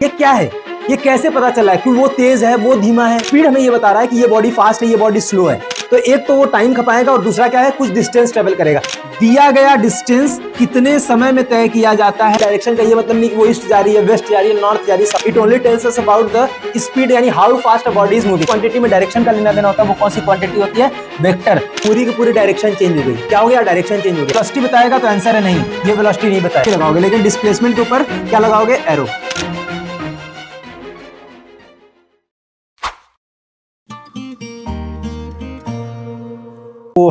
ये क्या है? ये कैसे पता चला है कि वो तेज है, वो धीमा है? स्पीड हमें ये बता रहा है कि ये बॉडी फास्ट है, ये बॉडी स्लो है। तो एक तो वो टाइम खपाएगा और दूसरा क्या है, कुछ डिस्टेंस ट्रेवल करेगा। दिया गया डिस्टेंस कितने समय में तय किया जाता है। डायरेक्शन का ये मतलब नहीं कि वो ईस्ट जा रही है, वेस्ट जा रही है, नॉर्थ जा रही है। It only tells us about the speed, यानी how fast a body is moving. Quantity में डायरेक्शन का लेना देना होता है, वो कौन सी क्वांटिटी होती है? वेक्टर। पूरी की पूरी डायरेक्शन चेंज हो गई। क्या हो गया? डायरेक्शन चेंज हो गई। वेलोसिटी बताएगा तो आंसर है नहीं, ये वेलोसिटी नहीं बताएगा, लगाओगे। लेकिन डिस्प्लेसमेंट के ऊपर क्या लगाओगे? एरो।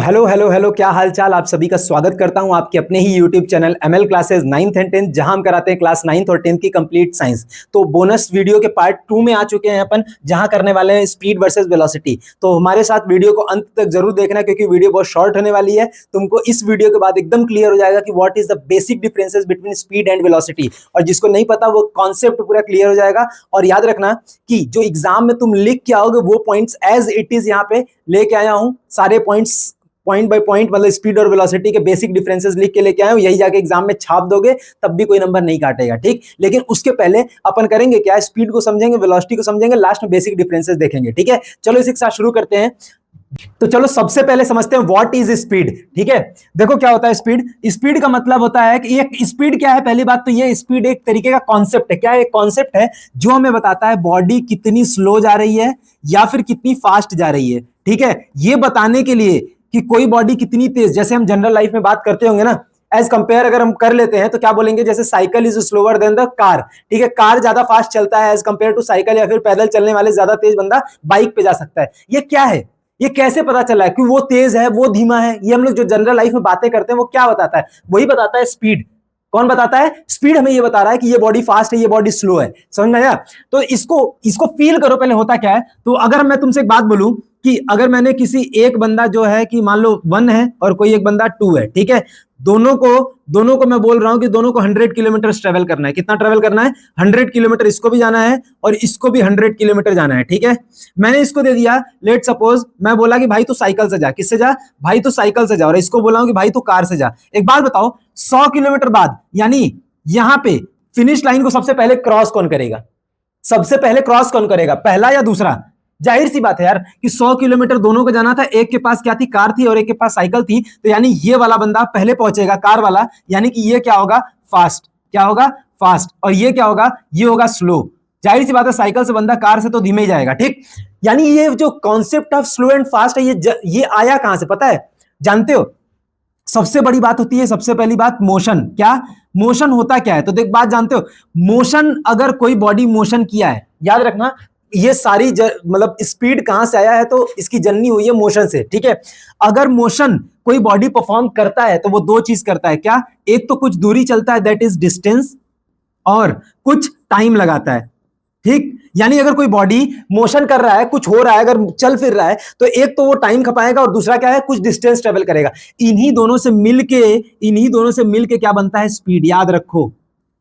हेलो हेलो हेलो, क्या हाल चाल। आप सभी का स्वागत करता हूं आपके अपने ही YouTube channel ML classes 9th and 10th, जहां हम कराते हैं क्लास 9th और 10th की कंप्लीट साइंस। तो बोनस वीडियो के पार्ट 2 में आ चुके हैं अपन, जहां करने वाले हैं स्पीड वर्सेस वेलोसिटी। तो हमारे साथ वीडियो को अंत तक जरूर देखना, क्योंकि वीडियो बहुत शॉर्ट होने वाली है। तुमको इस वीडियो के बाद एकदम क्लियर हो जाएगा कि what is the basic differences between speed and velocity. और जिसको नहीं पता वो कॉन्सेप्ट पूरा क्लियर हो जाएगा। और याद रखना कि जो एग्जाम में तुम लिख के आओगे वो पॉइंट्स एज इट इज यहाँ पे लेके आया हूं। सारे पॉइंट्स पॉइंट बाय पॉइंट, मतलब स्पीड और वेलोसिटी के बेसिक डिफरेंसेस लिख के लेके आए हो। यही जाके एग्जाम में छाप दोगे तब भी कोई नंबर नहीं काटेगा, ठीक। लेकिन उसके पहले अपन करेंगे क्या, स्पीड को समझेंगे, वेलोसिटी को समझेंगे, लास्ट में बेसिक डिफरेंसेस देखेंगे, ठीक है। चलो इसी के साथ शुरू करते हैं। तो चलो सबसे पहले समझते हैं व्हाट इज स्पीड, ठीक है। देखो क्या होता है स्पीड। स्पीड का मतलब होता है कि एक स्पीड क्या है। पहली बात तो ये, स्पीड एक तरीके का कॉन्सेप्ट है। क्या है? एक कॉन्सेप्ट है जो हमें बताता है बॉडी कितनी स्लो जा रही है या फिर कितनी फास्ट जा रही है, ठीक है। ये बताने के लिए कि कोई बॉडी कितनी तेज, जैसे हम जनरल लाइफ में बात करते होंगे ना, एज कंपेयर अगर हम कर लेते हैं तो क्या बोलेंगे, जैसे cycle is slower then the car, ठीक है। कार ज्यादा फास्ट चलता है एज कंपेयर टू साइकिल, या फिर पैदल चलने वाले ज्यादा तेज बंदा बाइक पे जा सकता है। ये क्या है? ये कैसे पता चला है कि वो तेज है, वो धीमा है? ये हम लोग जो जनरल लाइफ में बातें करते हैं वो क्या बताता है? वही बताता है स्पीड। कौन बताता है? स्पीड हमें ये बता रहा है कि ये बॉडी फास्ट है, ये बॉडी स्लो है। समझ में आया? तो इसको फील करो पहले, होता क्या है। तो अगर मैं तुमसे एक बात बोलूं कि अगर मैंने किसी एक बंदा जो है कि मान लो 1 है और कोई एक बंदा 2 है, ठीक है। दोनों को मैं बोल रहा हूं कि दोनों को 100 किलोमीटर ट्रेवल करना है। कितना ट्रेवल करना है? 100 किलोमीटर। इसको भी जाना है और इसको भी 100 किलोमीटर जाना है, ठीक है। मैंने इसको दे दिया, लेट सपोज मैं बोला कि भाई तू साइकिल से जा। किससे जा? भाई तू साइकिल से जा। और इसको बोला हूं कि भाई तू कार से जा। एक बात बताओ, 100 किलोमीटर बाद, यानी यहां पे फिनिश लाइन को सबसे पहले क्रॉस कौन करेगा? सबसे पहले क्रॉस कौन करेगा, पहला या दूसरा? जाहिर सी बात है यार कि 100 किलोमीटर दोनों को जाना था। एक के पास क्या थी? कार थी, और एक के पास साइकिल थी। तो यानी ये वाला बंदा पहले पहुंचेगा, कार वाला। यानी कि ये क्या होगा? फास्ट। क्या होगा? फास्ट। और ये क्या होगा? ये होगा स्लो। जाहिर सी बात है, साइकिल से बंदा कार से तो धीमे ही जाएगा, ठीक। यानी ये जो concept of slow and fast है, ये आया कहां से पता है? जानते हो? सबसे बड़ी बात होती है, सबसे पहली बात, मोशन। क्या मोशन होता क्या है? तो देख, बात जानते हो, मोशन, अगर कोई बॉडी मोशन किया है, याद रखना ये सारी मतलब स्पीड कहां से आया है, तो इसकी जननी हुई है मोशन से, ठीक है। अगर मोशन कोई बॉडी परफॉर्म करता है तो वो दो चीज करता है। क्या? एक तो कुछ दूरी चलता है, दैट इज डिस्टेंस, और कुछ टाइम लगाता है, ठीक। यानी अगर कोई बॉडी मोशन कर रहा है, कुछ हो रहा है, अगर चल फिर रहा है, तो एक तो वो टाइम खपाएगा और दूसरा क्या है, कुछ डिस्टेंस ट्रेवल करेगा। इन्हीं दोनों से मिलके क्या बनता है? स्पीड। याद रखो,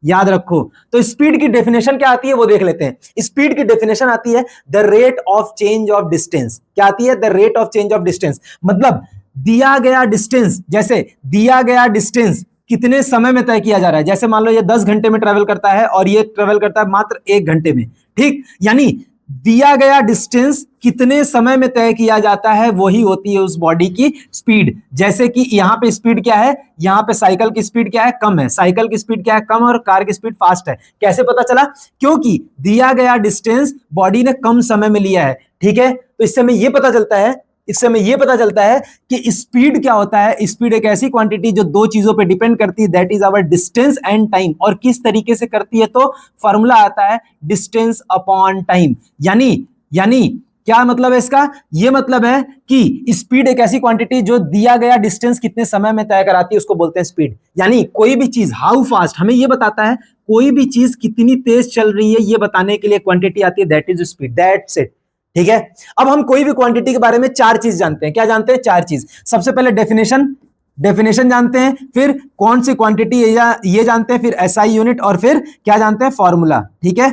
याद रखो। तो स्पीड की डेफिनेशन क्या आती है वो देख लेते हैं। स्पीड की डेफिनेशन आती है the rate of change of distance. क्या आती है? The rate of change of distance. मतलब दिया गया डिस्टेंस, जैसे दिया गया डिस्टेंस कितने समय में तय किया जा रहा है। जैसे मान लो ये 10 घंटे में ट्रेवल करता है और ये ट्रेवल करता है मात्र 1 घंटे में, ठीक। यानी दिया गया डिस्टेंस कितने समय में तय किया जाता है, वही होती है उस बॉडी की स्पीड। जैसे कि यहां पे स्पीड क्या है, यहां पे साइकिल की स्पीड क्या है? कम है। साइकिल की स्पीड क्या है? कम। और कार की स्पीड फास्ट है। कैसे पता चला? क्योंकि दिया गया डिस्टेंस बॉडी ने कम समय में लिया है, ठीक है। तो इससे हमें यह पता चलता है कि स्पीड क्या होता है। स्पीड एक ऐसी क्वांटिटी जो दो चीजों पे डिपेंड करती है, that is our distance and time. और किस तरीके से करती है? तो फॉर्मूला आता है डिस्टेंस अपॉन टाइम। यानी क्या मतलब है इसका? ये मतलब है कि स्पीड एक ऐसी क्वांटिटी जो दिया गया डिस्टेंस कितने समय में तय कराती है, उसको बोलते हैं स्पीड। यानी कोई भी चीज, हाउ फास्ट, हमें ये बताता है कोई भी चीज कितनी तेज चल रही है, ये बताने के लिए क्वांटिटी आती है, that is speed. That's it, ठीक है। अब हम कोई भी क्वांटिटी के बारे में 4 चीज जानते हैं। क्या जानते हैं? 4 चीज। सबसे पहले डेफिनेशन जानते हैं, फिर कौन सी क्वांटिटी ये जानते हैं, फिर एसआई यूनिट, और फिर क्या जानते हैं? फॉर्मूला, ठीक है।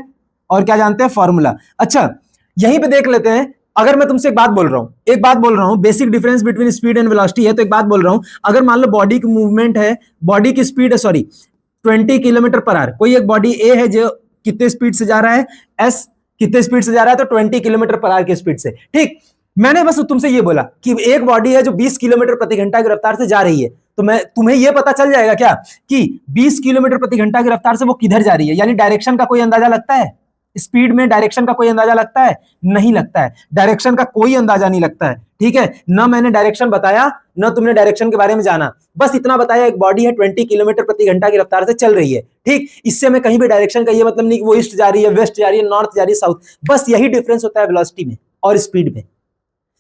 और क्या जानते हैं? फॉर्मूला। अच्छा, यहीं पे देख लेते हैं। अगर मैं तुमसे एक बात बोल रहा हूं, basic difference between speed and velocity है, तो एक बात बोल रहा हूं, अगर मान लो बॉडी की मूवमेंट है, बॉडी की स्पीड है 20 किलोमीटर पर आवर। कोई एक बॉडी ए है जो कितने स्पीड से जा रहा है, एस कितने स्पीड से जा रहा है, तो 20 किलोमीटर पर आवर की स्पीड से। ठीक, मैंने बस तुमसे ये बोला कि एक बॉडी है जो 20 किलोमीटर प्रति घंटा की रफ्तार से जा रही है, तो मैं तुम्हें यह पता चल जाएगा क्या कि 20 किलोमीटर प्रति घंटा की रफ्तार से वो किधर जा रही है, यानी डायरेक्शन का कोई अंदाजा लगता है, स्पीड में डायरेक्शन का कोई अंदाजा लगता है, नहीं लगता है, डायरेक्शन का कोई अंदाजा नहीं लगता है। ठीक है, ना मैंने डायरेक्शन बताया, ना तुमने डायरेक्शन के बारे में जाना, बस इतना बताया एक बॉडी है 20 किलोमीटर प्रति घंटा की रफ्तार से चल रही है। ठीक, इससे मैं कहीं भी डायरेक्शन का ये मतलब नहीं कि वो ईस्ट जा रही है, वेस्ट जा रही है, नॉर्थ जा रही है, साउथ, बस यही डिफरेंस होता है वेलोसिटी में और स्पीड में,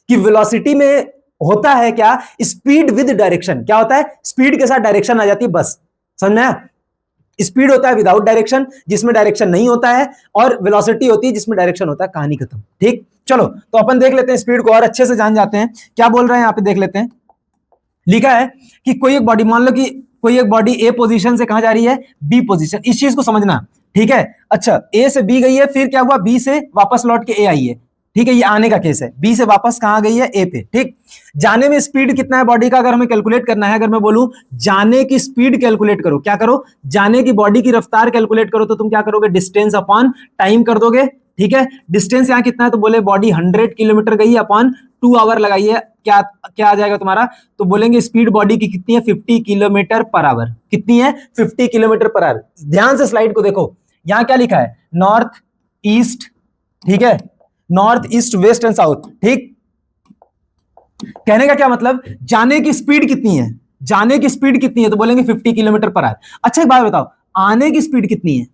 कि वेलोसिटी में होता है क्या, स्पीड विद डायरेक्शन, क्या होता है, स्पीड के साथ डायरेक्शन आ जाती है, बस समझ में आया। स्पीड होता है विदाउट डायरेक्शन, जिसमें डायरेक्शन नहीं होता है, और वेलोसिटी होती है जिसमें डायरेक्शन होता है, कहानी खत्म। ठीक, चलो तो अपन देख लेते हैं स्पीड को और अच्छे से जान जाते हैं, क्या बोल रहे हैं यहाँ पे देख लेते हैं। लिखा है कि कोई एक बॉडी, मान लो कि कोई एक बॉडी ए पोजीशन से कहां जा रही है, बी पोजीशन, इस चीज को समझना। ठीक है, अच्छा ए से बी गई है, फिर क्या हुआ, बी से वापस लौट के ए आई है। ठीक है, ये आने का केस है, बी से वापस कहां गई है, ए पे। ठीक, जाने में स्पीड कितना है बॉडी का, अगर हमें कैलकुलेट करना है, अगर मैं बोलूं जाने की स्पीड कैलकुलेट करो, क्या करो, जाने की बॉडी की रफ्तार कैलकुलेट करो, तो तुम क्या करोगे, डिस्टेंस अपॉन टाइम कर दोगे। ठीक है, डिस्टेंस यहां कितना है, तो बोले बॉडी 100 किलोमीटर गई अपॉन 2 आवर लगाइए, क्या क्या आ जाएगा तुम्हारा, तो बोलेंगे स्पीड बॉडी की कितनी है, 50 किलोमीटर पर आवर। कितनी है, 50 किलोमीटर पर आवर। ध्यान से स्लाइड को देखो, यहां क्या लिखा है, नॉर्थ ईस्ट, ठीक है, north east west and south. ठीक, कहने का क्या मतलब, जाने की स्पीड कितनी है, जाने की स्पीड कितनी है, तो बोलेंगे 50 किलोमीटर पर आवर। अच्छा एक बात बताओ, आने की स्पीड कितनी है,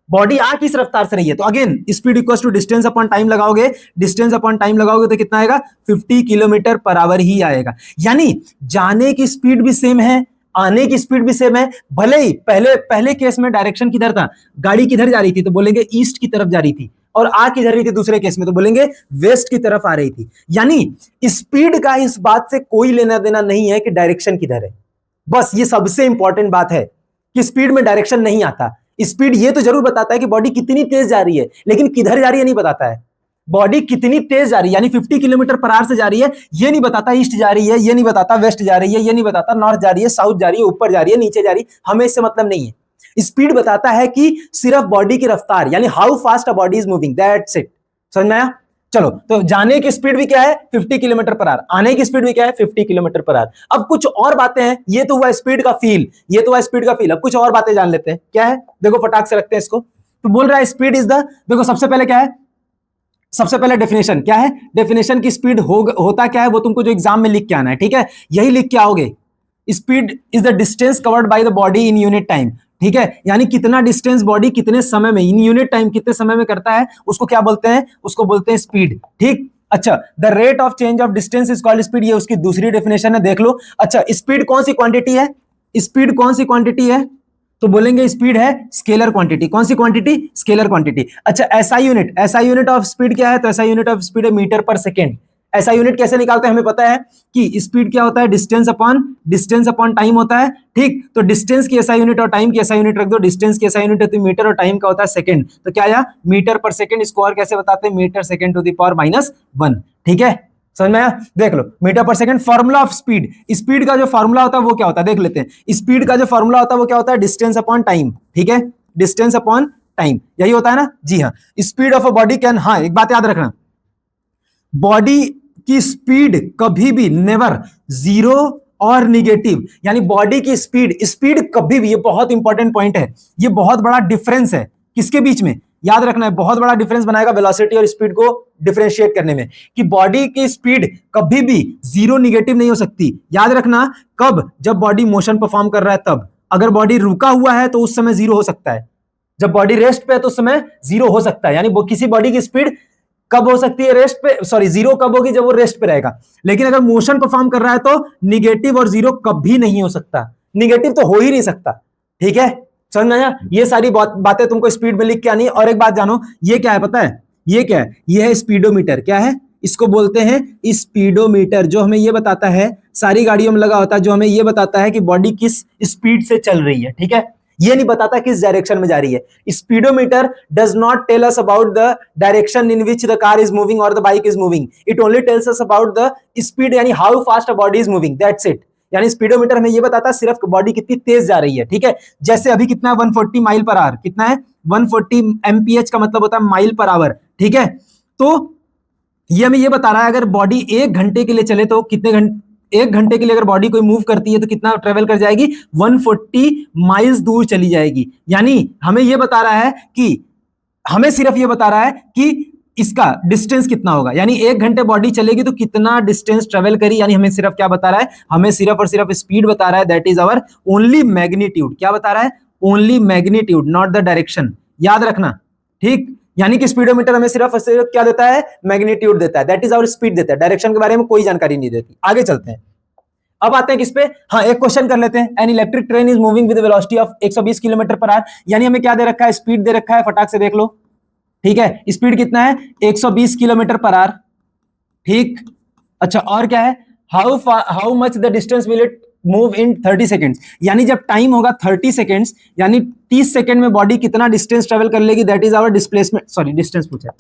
बॉडी आ किस रफ्तार से रही है, तो again speed equals to distance upon time लगाओगे, डिस्टेंस अपॉन टाइम लगाओगे तो कितना आएगा, 50 किलोमीटर पर आवर ही आएगा। यानी जाने की स्पीड भी सेम है, आने की स्पीड भी सेम है, भले ही पहले केस में डायरेक्शन किधर था, गाड़ी किधर जा रही थी, तो बोलेंगे ईस्ट की तरफ जा रही थी, और आ किधर रही थी दूसरे केस में, तो बोलेंगे वेस्ट की तरफ आ रही थी। यानी स्पीड का इस बात से कोई लेना देना नहीं है कि डायरेक्शन किधर है, बस ये सबसे इंपॉर्टेंट बात है कि स्पीड में डायरेक्शन नहीं आता। स्पीड ये तो जरूर बताता है कि बॉडी कितनी तेज जा रही है, लेकिन किधर जा रही है नहीं बताता है। बॉडी कितनी तेज जा रही है, यानी 50 किलोमीटर पर आवर से जा रही है, ये नहीं बताता ईस्ट जा रही है, ये नहीं बताता वेस्ट जा रही है, ये नहीं बताता नॉर्थ जा रही है, साउथ जा रही है, ऊपर जा रही है, नीचे जा रही है, हमें इससे मतलब नहीं है। स्पीड बताता है कि सिर्फ बॉडी की रफ्तार, यानी how fast a body is moving, that's it. समझ में आया। चलो तो जाने की स्पीड भी क्या है, 50 किलोमीटर पर आवर, आने की स्पीड भी क्या है, 50 किलोमीटर पर आवर। अब कुछ और बातें हैं, ये तो हुआ स्पीड का फील, ये तो हुआ स्पीड का फील। अब कुछ और बातें जान लेते हैं, क्या है, देखो फटाक से रखते हैं इसको। तो बोल रहा है स्पीड इज द, देखो सबसे पहले क्या है, सबसे पहले डेफिनेशन क्या है, डेफिनेशन की स्पीड होता क्या है, वो तुमको जो एग्जाम में लिख के आना है। ठीक है, यही लिख के आओगे, speed is the distance covered by the body in unit time. ठीक है, यानी कितना डिस्टेंस बॉडी कितने समय में, इन यूनिट टाइम कितने समय में करता है, उसको क्या बोलते हैं, उसको बोलते हैं स्पीड। ठीक, अच्छा the rate of change of distance is called speed, ये उसकी दूसरी डेफिनेशन है, देख लो। अच्छा स्पीड कौन सी क्वांटिटी है, स्पीड कौन सी क्वांटिटी है, तो बोलेंगे स्पीड है स्केलर क्वांटिटी। कौन सी क्वांटिटी, स्केलर क्वांटिटी। अच्छा SI unit, SI unit of speed क्या है, तो एसआई यूनिट ऑफ स्पीड है मीटर पर सेकेंड। ऐसा यूनिट कैसे निकालते हैं, हमें पता है कि स्पीड क्या होता है, डिस्टेंस अपॉन टाइम होता है। ठीक, तो डिस्टेंस की ऐसा यूनिट और टाइम की ऐसा यूनिट रख दो, डिस्टेंस की ऐसा यूनिट होती है मीटर और टाइम का होता है सेकंड, तो क्या आया मीटर पर सेकंड। इसको और कैसे बताते हैं, metre second to the power -1। ठीक है, समझ में आया। देख लो metre per second, formula of speed, speed का जो फॉर्मूला होता है वो क्या होता है, देख लेते हैं। स्पीड का जो फॉर्मूला होता है वो क्या होता है, डिस्टेंस अपॉन टाइम। ठीक है, डिस्टेंस अपॉन टाइम, यही होता है ना। जी हाँ, speed of a body can, हाँ एक बात याद रखना, बॉडी की स्पीड कभी भी नेवर जीरो और निगेटिव, यानी बॉडी की स्पीड कभी भी, ये बहुत इंपॉर्टेंट पॉइंट है, ये बहुत बड़ा डिफरेंस है किसके बीच में, याद रखना है, बहुत बड़ा डिफरेंस बनाएगा वेलोसिटी और स्पीड को डिफरेंशिएट करने में, कि बॉडी की स्पीड कभी भी जीरो निगेटिव नहीं हो सकती। याद रखना, कब, जब बॉडी मोशन परफॉर्म कर रहा है तब, अगर बॉडी रुका हुआ है तो उस समय जीरो हो सकता है, जब बॉडी रेस्ट पे है तो उस समय जीरो हो सकता है। यानी वो किसी बॉडी की स्पीड कब हो सकती है, रेस्ट पे, सॉरी जीरो कब होगी, जब वो रेस्ट पे रहेगा। लेकिन अगर मोशन परफॉर्म कर रहा है तो निगेटिव और जीरो कभी नहीं हो सकता, निगेटिव तो हो ही नहीं सकता। ठीक है, समझ में आया। ये सारी बातें तुमको स्पीड में लिख के आनी है। और एक बात जानो, ये क्या है पता है, ये क्या है, ये है स्पीडोमीटर। क्या है, इसको बोलते हैं स्पीडोमीटर, जो हमें ये बताता है, सारी गाड़ियों में लगा होता है, जो हमें ये बताता है कि बॉडी किस स्पीड से चल रही है। ठीक है, ये नहीं बताता किस डायरेक्शन में जा रही है। Speedometer does not tell us about the direction in which the car is moving और the bike is moving, it only tells us about the speed, यानी how fast a body is moving, that's it. यानी speedometer हमें ये बताता है सिर्फ body कितनी तेज जा रही है, ठीक है। जैसे अभी कितना है 140 माइल पर आवर, कितना है 140 एमपीएच का मतलब होता है माइल पर आवर, ठीक है। तो ये हमें ये बता रहा है अगर बॉडी 1 घंटे के लिए चले तो कितने घंटे, 1 घंटे के लिए अगर बॉडी कोई मूव करती है तो कितना ट्रेवल कर जाएगी, 140 माइल्स दूर चली जाएगी। यानी हमें ये बता रहा है कि हमें सिर्फ ये बता रहा है कि इसका डिस्टेंस कितना होगा, यानी 1 घंटे बॉडी चलेगी तो कितना डिस्टेंस ट्रेवल करी, यानी हमें सिर्फ क्या बता रहा है, हमें सिर्फ और सिर्फ स्पीड बता रहा है, that is our only magnitude. क्या बता रहा है, only magnitude, not the direction, याद रखना, ठीक। यानी कि स्पीडोमीटर हमें सिर्फ और सिर्फ क्या देता है, मैग्नीट्यूड देता है, दैट इज आवर स्पीड देता है, डायरेक्शन के बारे में कोई जानकारी नहीं देती। आगे चलते हैं, अब आते हैं किस पे, हाँ एक क्वेश्चन कर लेते हैं। An electric train is moving with velocity of 120 kilometre per our, यानी हमें क्या दे रखा है, स्पीड दे रखा है, फटाक से देख लो, ठीक है। स्पीड कितना है, 120 किलोमीटर पर आवर, ठीक। अच्छा और क्या है, how much the distance will it move in 30 seconds, यानी जब टाइम होगा 30 सेकेंड्स, यानी 30 सेकेंड में बॉडी कितना डिस्टेंस ट्रेवल कर लेगी, that is our displacement, sorry distance पूछा,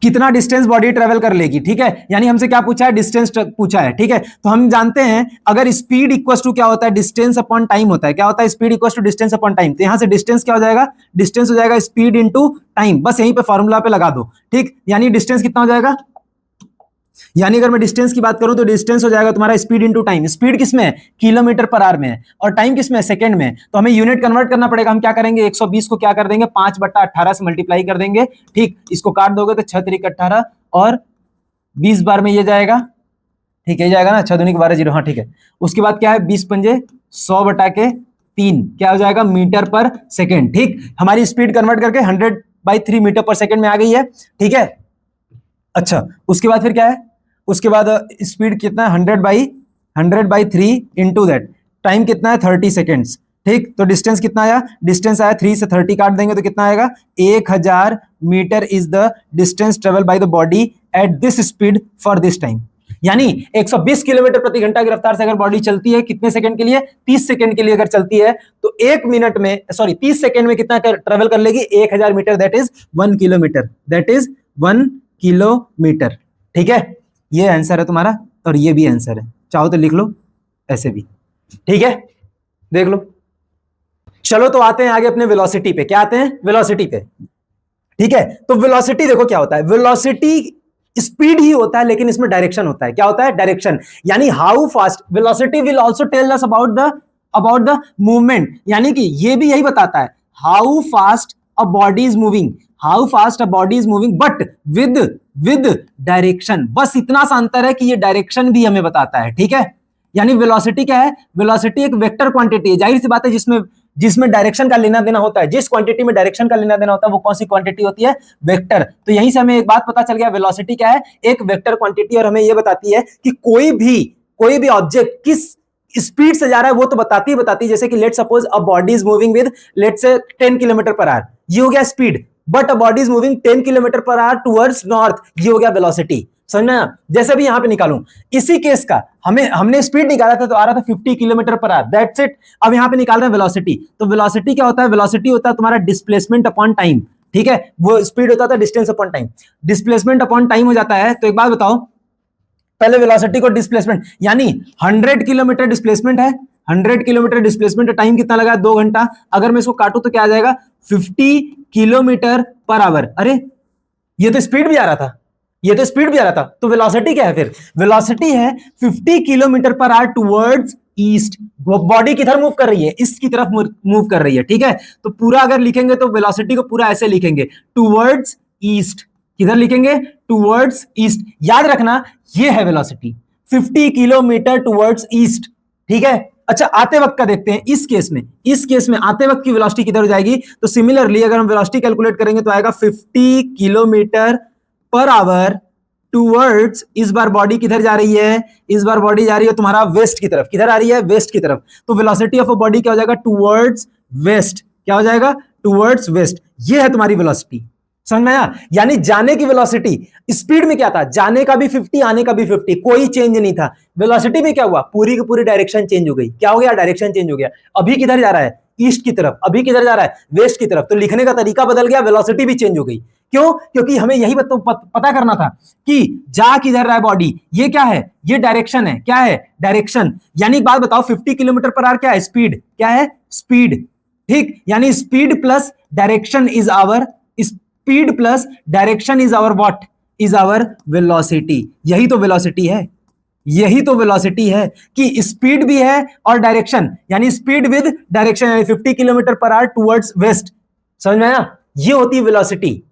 कितना डिस्टेंस बॉडी ट्रेवल कर लेगी, ठीक है। यानी हमसे क्या पूछा है, डिस्टेंस पूछा है, ठीक है। तो हम जानते हैं अगर स्पीड इक्वल टू क्या होता है, डिस्टेंस अपॉन टाइम होता है, क्या होता है, speed equal to distance upon time. तो यहां से डिस्टेंस क्या हो जाएगा, डिस्टेंस हो जाएगा स्पीड इनटू टाइम, बस यहीं पे फॉर्मूला पे लगा दो, ठीक। यानी डिस्टेंस कितना हो जाएगा, यानी अगर मैं डिस्टेंस की बात करूं तो डिस्टेंस हो जाएगा तुम्हारा स्पीड इनटू टाइम। स्पीड किसमें है, किलोमीटर पर आवर में है, और टाइम किसमें है, सेकंड में। तो हमें यूनिट कन्वर्ट करना पड़ेगा, हम क्या करेंगे, 120 को क्या कर देंगे, 5/18 से मल्टीप्लाई कर देंगे, ठीक। इसको काट दोगे तो 6 3 18 और 20 बार में ये जाएगा, ठीक है, जाएगा ना, 6 दूनी 12 0, हाँ ठीक है। उसके बाद क्या है, 20 पंजे 100/3, क्या हो जाएगा, मीटर पर सेकेंड, ठीक। हमारी स्पीड कन्वर्ट करके 100/3 मीटर पर सेकेंड में आ गई है, ठीक है। अच्छा उसके बाद फिर क्या है, उसके बाद स्पीड कितना है, 100/3 इंटू दैट टाइम कितना है, 30 सेकेंड्स, ठीक। तो डिस्टेंस कितना आया, डिस्टेंस आया 3 से 30 काट देंगे तो कितना आएगा, 1000 metre is the distance travel by the body at this speed for this time. यानी 120 किलोमीटर प्रति घंटा की रफ्तार से अगर बॉडी चलती है कितने सेकंड के लिए, 30 सेकंड के लिए अगर चलती है तो 1 मिनट में, सॉरी 30 सेकंड में कितना ट्रेवल कर लेगी, 1000 metre, that is 1 kilometre, that is 1 kilometre, ठीक है। ये आंसर है तुम्हारा, और ये भी आंसर है, चाहो तो लिख लो ऐसे भी, ठीक है, देख लो। चलो तो आते हैं आगे अपने वेलोसिटी पे, क्या आते हैं, वेलोसिटी पे, ठीक है। तो वेलोसिटी देखो क्या होता है, वेलोसिटी स्पीड ही होता है लेकिन इसमें डायरेक्शन होता है, क्या होता है, डायरेक्शन। यानी how fast, velocity will also tell us about the movement, यानी कि ये भी यही बताता है how fast a body is moving, how fast a body is moving but with direction, बस इतना सा अंतर है कि ये डायरेक्शन भी हमें बताता है, ठीक है। यानी वेलोसिटी क्या है, वेलोसिटी एक वेक्टर क्वांटिटी है, जाहिर सी बात है जिसमें डायरेक्शन का लेना देना होता है, जिस क्वांटिटी में डायरेक्शन का लेना देना होता है वो कौन सी क्वांटिटी होती है, वेक्टर। तो यहीं से हमें एक बात पता चल गया, वेलोसिटी क्या है, एक वेक्टर क्वांटिटी, और हमें ये बताती है कि कोई भी ऑब्जेक्ट किस स्पीड से जा रहा है वो तो बताती है, जैसे कि let suppose a body is moving with let's say 10 kilometre per hour, ये हो गया speed, but a body is moving 10 kilometre per hour towards north, ये हो गया वेलोसिटी, समझना। जैसे भी यहां पे निकालूं, इसी केस का हमने स्पीड निकाला था तो आ रहा था 50 kilometre per our, that's it. अब यहां पे निकाल रहे हैं वेलोसिटी, तो वेलोसिटी क्या होता है, वेलोसिटी होता है तुम्हारा डिस्प्लेसमेंट अपॉन टाइम, ठीक है। वो स्पीड होता था distance upon time, displacement upon time हो जाता है। तो एक बात बताओ, पहले वेलोसिटी को डिस्प्लेसमेंट, यानी 100 किलोमीटर डिस्प्लेसमेंट है, 100 किलोमीटर डिस्प्लेसमेंट, टाइम कितना लगा, 2 घंटा। अगर मैं इसको काटूं तो क्या आ जाएगा, 50 किलोमीटर पर आवर। अरे ये तो स्पीड भी आ रहा था, ये तो स्पीड भी आ रहा था, तो वेलोसिटी क्या है फिर, वेलोसिटी है 50 kilometre per hour towards east, body किधर मूव कर रही है, ईस्ट की तरफ मूव कर रही है, ठीक है। तो पूरा अगर लिखेंगे तो वेलोसिटी को पूरा ऐसे लिखेंगे, टुवर्ड्स ईस्ट, किधर लिखेंगे, टुवर्ड्स ईस्ट, याद रखना ये है वेलोसिटी, 50 किलोमीटर टुवर्ड्स ईस्ट, ठीक है। अच्छा आते वक्त का देखते हैं, इस केस में आते वक्त की वेलोसिटी किधर हो जाएगी, तो सिमिलरली अगर हम वेलोसिटी कैलकुलेट करेंगे तो आएगा 50 किलोमीटर पर आवर टुवर्ड्स, इस बार बॉडी किधर जा रही है, इस बार बॉडी जा रही है तुम्हारा वेस्ट की तरफ, किधर आ रही है, वेस्ट की तरफ। तो वेलोसिटी ऑफ अ बॉडी क्या हो जाएगा, टुवर्ड्स वेस्ट, क्या हो जाएगा, टुवर्ड्स वेस्ट, ये है तुम्हारी वेलोसिटी, समझ में आया। यानी जाने की वेलोसिटी, स्पीड में क्या था, जाने का भी 50 आने का भी 50, कोई चेंज नहीं था। वेलोसिटी में क्या हुआ, पूरी की पूरी डायरेक्शन चेंज हो गई, क्या हो गया, डायरेक्शन चेंज हो गया। अभी किधर जा रहा है, ईस्ट की तरफ, अभी किधर जा रहा है, वेस्ट की तरफ, तो लिखने का तरीका बदल गया, वेलोसिटी भी चेंज हो गई। क्यों? क्योंकि हमें यही पता करना था कि जा किधर रहा है बॉडी, ये क्या है, ये डायरेक्शन है, क्या है, डायरेक्शन। यानी एक बात बताओ, 50 किलोमीटर पर आवर क्या है, स्पीड, क्या है, स्पीड, ठीक। यानी speed plus direction is our, speed plus direction is our what, is our velocity. यही तो वेलोसिटी है, यही तो वेलोसिटी है कि स्पीड भी है और डायरेक्शन, यानी स्पीड विद डायरेक्शन, यानी 50 kilometre per hour towards waste. समझ में आया? ये होती है वेलोसिटी।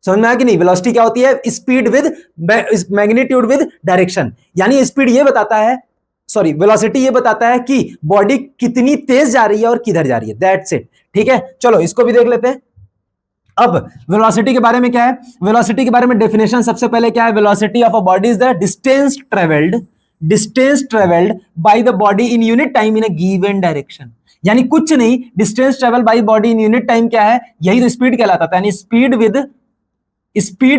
समझ में आया कि नहीं? वेलोसिटी क्या होती है? Speed with magnitude with direction. यानी स्पीड ये बताता है, सॉरी वेलोसिटी ये बताता है कि बॉडी कितनी तेज जा रही है और किधर जा रही है, दैट्स इट। ठीक है, चलो इसको भी देख लेते हैं। अब वेलोसिटी के बारे में क्या है, वेलोसिटी के बारे में डेफिनेशन सबसे पहले क्या है, velocity of a body is the distance travelled by the body in unit time in a given direction. यानी कुछ नहीं, distance travel by body in unit time क्या है, यही तो स्पीड कहलाता था। यानी speed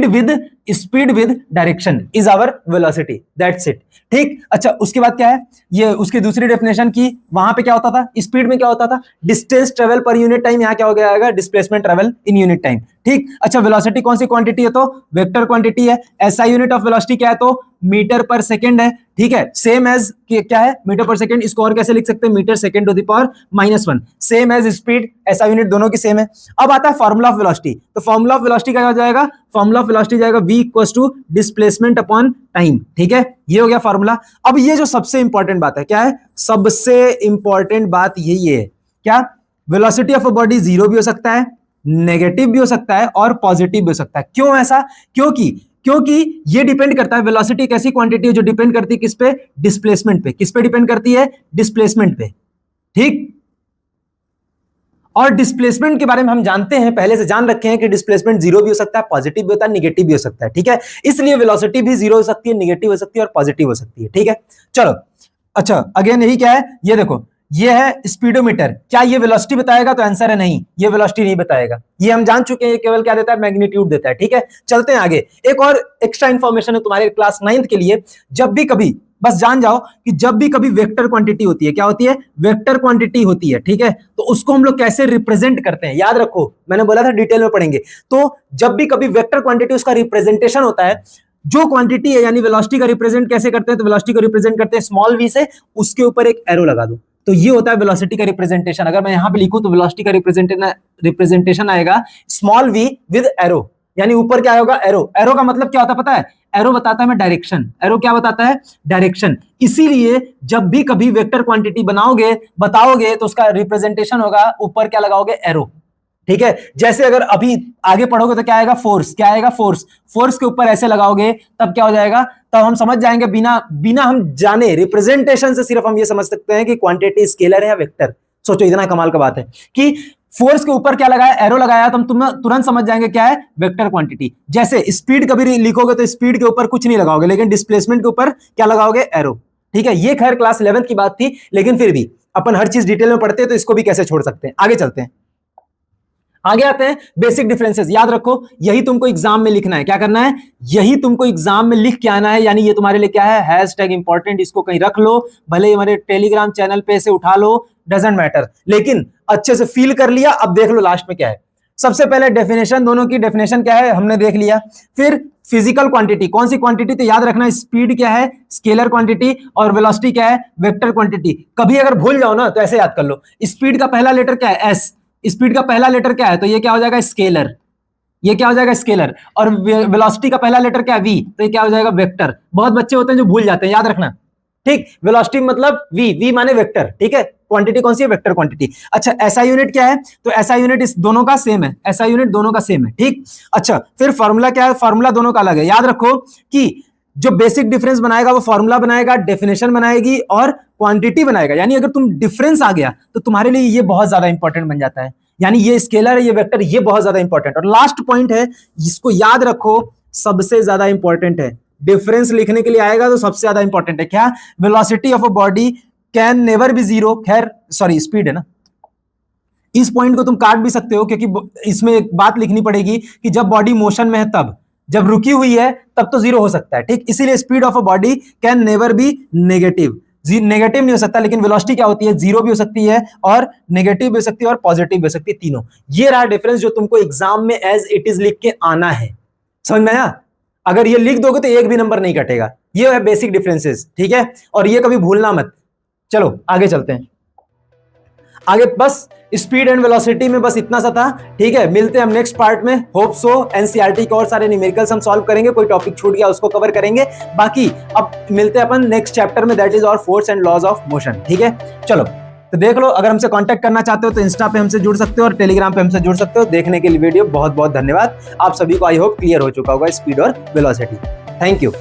with direction is our velocity, that's it. ठीक, अच्छा उसके बाद क्या है, ये उसकी दूसरी डेफिनेशन की, वहां पे क्या होता था, स्पीड में क्या होता था, distance travel per unit time, यहां क्या हो गया आएगा, displacement travel in unit time. ठीक, अच्छा वेलोसिटी कौन सी क्वांटिटी है, तो वेक्टर क्वांटिटी है। एसआई यूनिट ऑफ वेलोसिटी क्या है, तो मीटर पर सेकंड है। ठीक है, सेम एज क्या है, मीटर पर सेकंड। इसको और कैसे लिख सकते हैं, metre second to the power -1, same as speed, SI unit दोनों की सेम है। अब आता है फार्मूला ऑफ वेलोसिटी, तो फार्मूला ऑफ वेलोसिटी क्या हो जाएगा, फार्मूला ऑफ वेलोसिटी जाएगा v equals to displacement upon time. ठीक है, ये हो गया फार्मूला। अब ये जो सबसे इंपॉर्टेंट बात है, क्या है, सबसे इंपॉर्टेंट बात यही है, क्या, velocity of a body zero भी हो सकता है, नेगेटिव भी हो सकता है और पॉजिटिव भी हो सकता है। क्यों ऐसा, क्योंकि ये डिपेंड करता है, वेलोसिटी एक ऐसी क्वांटिटी है जो डिपेंड करती है किस पे, डिस्प्लेसमेंट पे। किस पे डिपेंड करती है, डिस्प्लेसमेंट पे। ठीक, और डिस्प्लेसमेंट के बारे में हम जानते हैं, पहले से जान रखे हैं कि डिस्प्लेसमेंट जीरो भी हो सकता है, पॉजिटिव भी होता है, निगेटिव भी हो सकता है। ठीक है, इसलिए वेलोसिटी भी जीरो हो सकती है, निगेटिव हो सकती है और पॉजिटिव हो सकती है। ठीक है, चलो अच्छा अगेन यही क्या है, ये देखो, ये है स्पीडोमीटर। क्या ये वेलोसिटी बताएगा, तो आंसर है नहीं, ये वेलोसिटी नहीं बताएगा, ये हम जान चुके हैं, ये केवल क्या देता है, मैग्नीट्यूड देता है। ठीक है, चलते हैं आगे। एक और एक्स्ट्रा इंफॉर्मेशन है तुम्हारे क्लास 9th के लिए, जब भी कभी बस जान जाओ कि जब भी कभी वेक्टर क्वांटिटी होती है, क्या होती है, वेक्टर क्वांटिटी होती है। ठीक है, तो उसको हम लोग कैसे रिप्रेजेंट करते हैं, याद रखो, मैंने बोला था डिटेल में पढ़ेंगे। तो जब भी कभी वेक्टर क्वांटिटी, उसका रिप्रेजेंटेशन होता है, जो क्वांटिटी है, यानी वेलोसिटी का रिप्रेजेंट कैसे करते हैं, तो वेलोसिटी को रिप्रेजेंट करते हैं स्मॉल v से, उसके ऊपर एक एरो लगा दो, तो ये होता है वेलोसिटी का रिप्रेजेंटेशन। अगर मैं यहां पे लिखूं तो वेलोसिटी का रिप्रेजेंटेशन आएगा स्मॉल v विद एरो, यानी ऊपर क्या होगा, एरो। एरो का मतलब क्या होता है पता है, एरो बताता है डायरेक्शन। एरो क्या बताता है, डायरेक्शन। इसीलिए जब भी कभी वेक्टर क्वांटिटी बताओगे तो उसका रिप्रेजेंटेशन होगा, ऊपर क्या लगाओगे, एरो। ठीक है, जैसे अगर अभी आगे पढ़ोगे तो क्या आएगा, फोर्स। क्या आएगा, फोर्स। फोर्स के ऊपर ऐसे लगाओगे तब क्या हो जाएगा, तब हम समझ जाएंगे, बिना हम जाने, रिप्रेजेंटेशन से सिर्फ हम ये समझ सकते हैं कि क्वांटिटी स्केलर है या वेक्टर। सोचो इतना कमाल का बात है कि फोर्स के ऊपर क्या लगाया, एरो लगाया, तो हम तुरंत समझ जाएंगे क्या है, वेक्टर क्वांटिटी। जैसे स्पीड कभी लिखोगे तो स्पीड के ऊपर कुछ नहीं लगाओगे, लेकिन डिस्प्लेसमेंट के ऊपर क्या लगाओगे, एरो। ठीक है, ये खैर क्लास 11th की बात थी, लेकिन फिर भी अपन हर चीज डिटेल में पढ़ते हैं, तो इसको भी कैसे छोड़ सकते हैं। आगे चलते हैं, आगे आते हैं बेसिक डिफरेंसेस। याद रखो, यही तुमको एग्जाम में लिखना है, क्या करना है, यही तुमको एग्जाम में लिख के आना है। यानी ये तुम्हारे लिए क्या है, हैशटैग इंपॉर्टेंट, इसको कहीं रख लो, भले हमारे टेलीग्राम चैनल पे से उठा लो, डजंट मैटर, लेकिन अच्छे से फील कर लिया। अब देख लो लास्ट में क्या है। सबसे पहले डेफिनेशन, दोनों की डेफिनेशन क्या है हमने देख लिया। फिर फिजिकल क्वांटिटी, कौन सी क्वांटिटी, तो याद रखना स्पीड क्या है, स्केलर क्वांटिटी, और वेलोसिटी क्या है, वेक्टर क्वांटिटी। कभी अगर भूल जाओ ना तो ऐसे याद कर लो, स्पीड का पहला लेटर क्या है, एस, स्पीड का पहला लेटर क्या है, तो ये क्या हो जाएगा, स्केलर। ये क्या हो जाएगा, स्केलर। और वेलोसिटी का पहला लेटर क्या है, वी, तो ये क्या हो जाएगा, वेक्टर। बहुत बच्चे होते हैं जो भूल जाते हैं, याद रखना। ठीक, वेलोसिटी मतलब वी माने वेक्टर। ठीक है, क्वांटिटी कौन सी है, वेक्टर क्वांटिटी। अच्छा एसआई यूनिट क्या है, तो एसआई यूनिट इस दोनों का सेम है, एसआई यूनिट दोनों का सेम है। ठीक, अच्छा फिर फार्मूला क्या है, फार्मूला दोनों का अलग है। याद रखो कि जो बेसिक डिफरेंस बनाएगा वो फार्मूला बनाएगा, डेफिनेशन बनाएगी और क्वांटिटी बनाएगा। यानी अगर तुम डिफरेंस आ गया तो तुम्हारे लिए ये बहुत ज्यादा इंपॉर्टेंट बन जाता है, यानी ये स्केलर है, ये वेक्टर, ये बहुत ज्यादा इंपॉर्टेंट। और लास्ट पॉइंट है, जिसको याद रखो, सबसे ज्यादा इंपॉर्टेंट है, डिफरेंस लिखने के लिए आएगा तो सबसे ज्यादा इंपॉर्टेंट है क्या, velocity of a body can never be zero. खैर सॉरी स्पीड है ना, इस पॉइंट को तुम काट भी सकते हो, क्योंकि इसमें एक बात लिखनी पड़ेगी कि जब बॉडी मोशन में है तब, जब रुकी हुई है तब तो जीरो हो सकता है। ठीक, इसीलिए speed of a body can never be negative. Negative नहीं हो सकता, लेकिन वेलोसिटी क्या होती है, जीरो भी हो सकती है और नेगेटिव भी हो सकती है और पॉजिटिव भी हो सकती है, तीनों। ये रहा डिफरेंस जो तुमको एग्जाम में एज इट इज लिख के आना है। समझ में आया? अगर ये लिख दोगे तो एक भी नंबर नहीं कटेगा। ये है बेसिक डिफरेंसेस, ठीक है, और ये कभी भूलना मत। चलो आगे चलते हैं। आगे बस स्पीड एंड वेलोसिटी में बस इतना सा था, ठीक है। मिलते हैं हम नेक्स्ट पार्ट में, होप सो। एनसीईआरटी के और सारे न्यूमेरिकल्स हम सॉल्व करेंगे, कोई टॉपिक छूट गया उसको कवर करेंगे। बाकी अब मिलते हैं अपन नेक्स्ट चैप्टर में, दैट इज और force and laws of motion, ठीक है। चलो तो देख लो, अगर हमसे कांटेक्ट करना चाहते हो तो इंस्टा पे हमसे जुड़ सकते हो और टेलीग्राम पे हमसे जुड़ सकते हो। देखने के लिए वीडियो बहुत बहुत धन्यवाद। आप सभी को आई होप क्लियर हो चुका होगा स्पीड और वेलोसिटी। Thank you.